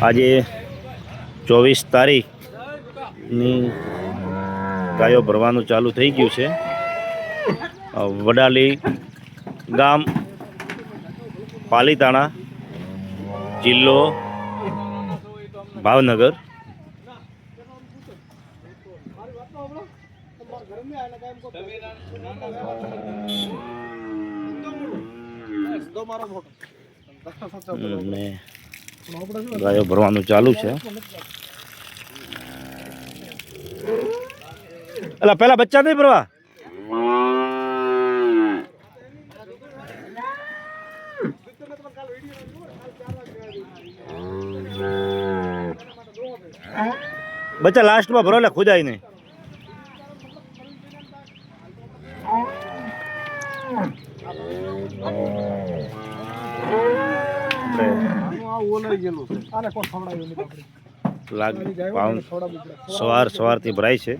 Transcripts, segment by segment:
આજે 24 તારીખની ગાયો ભરવાનું ચાલુ થઈ ગયું છે। વડાલી ગામ, પાલીતાણા, જિલ્લો ભાવનગર। ને ગાયો ભરવાનું ચાલુ છે। અલા પેલા બચ્ચા નહીં ભરવા। બચ્ચા લાસ્ટમાં ભરો એટલે ખુદાય નહીં। સવારથી ભરાય છે।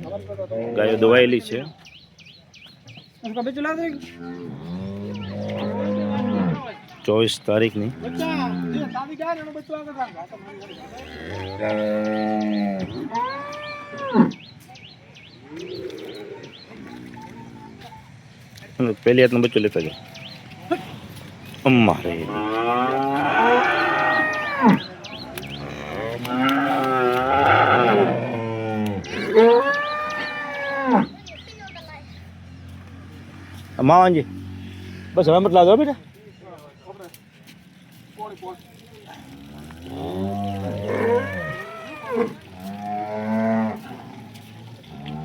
ગાયો દોવાયેલી છે। 24 તારીખની પહેલી હાથનો બચ્ચો લેતા જાઓ। અમારે માવાજી બસ હવે મત લાગો બેટા।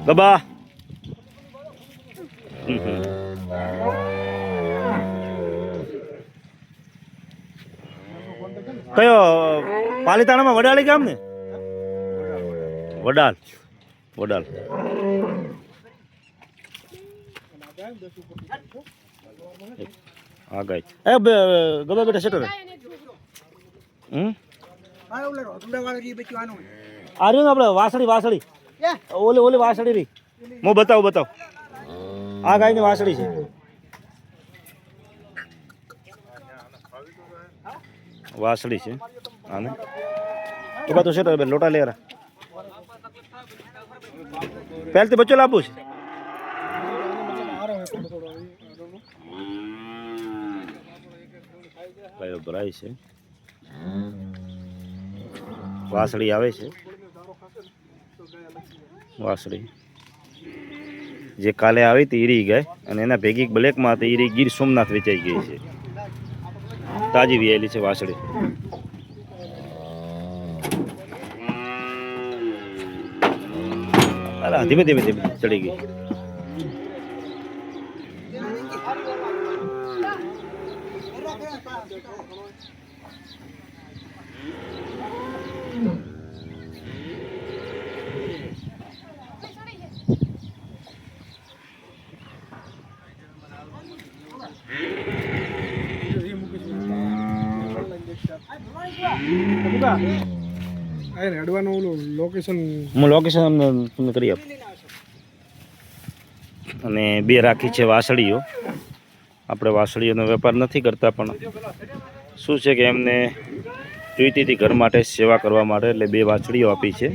ગબા કયો પાલીતાણામાં વડાલી ગામ ને? વડાલ આ ગાય એ ગબા બેટા સેટર આ રહ્યું ને આપણે વાસળી ઓલી વાસળી રહી। હું બતાવું આ ગાયની વાસળી છે। વાસળી છે આને તો બધું સેટર લોટા લેરા પહેલથી બચ્ચો લાવવું છે। ગાયો ભરાય છે। વાસળી આવે છે। વાસળી જે કાલે આવી હતી ઈરી ગાય અને એના ભેગી બ્લેકમાં હતી ઈરી ગીર સોમનાથ વેચાઈ ગઈ છે। તાજી વિયેલી છે વાસળી। અરે ધીમે ધીમે ચડી ગઈ। હું લોકેશન તમને કરી આપું। અને બે રાખી છે વાસળીઓ। આપણે વાસળીઓનો વેપાર નથી કરતા, પણ શું છે કે એમને જોઈતી હતી ઘર માટે સેવા કરવા માટે, એટલે બે વાસળીઓ આપી છે।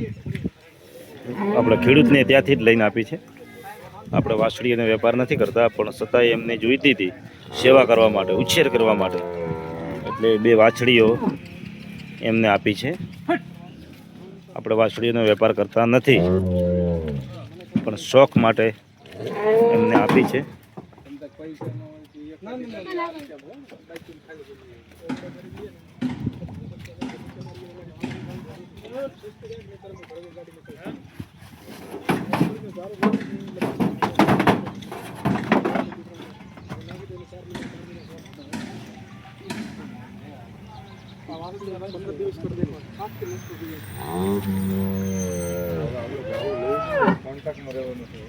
આપણે ખેડૂતને ત્યાંથી જ લઈને આપી છે। આપણે વાસળીઓનો વેપાર નથી કરતા, પણ છતાંય એમને જોઈતી હતી સેવા કરવા માટે, ઉછેર કરવા માટે, એટલે બે વાછડીઓ એમને આપી છે। આપણે વાછડીઓનો વેપાર કરતા નથી, પણ શોખ માટે એમને આપી છે। કોન્ટેક્ટમાં રહેવાનું છે।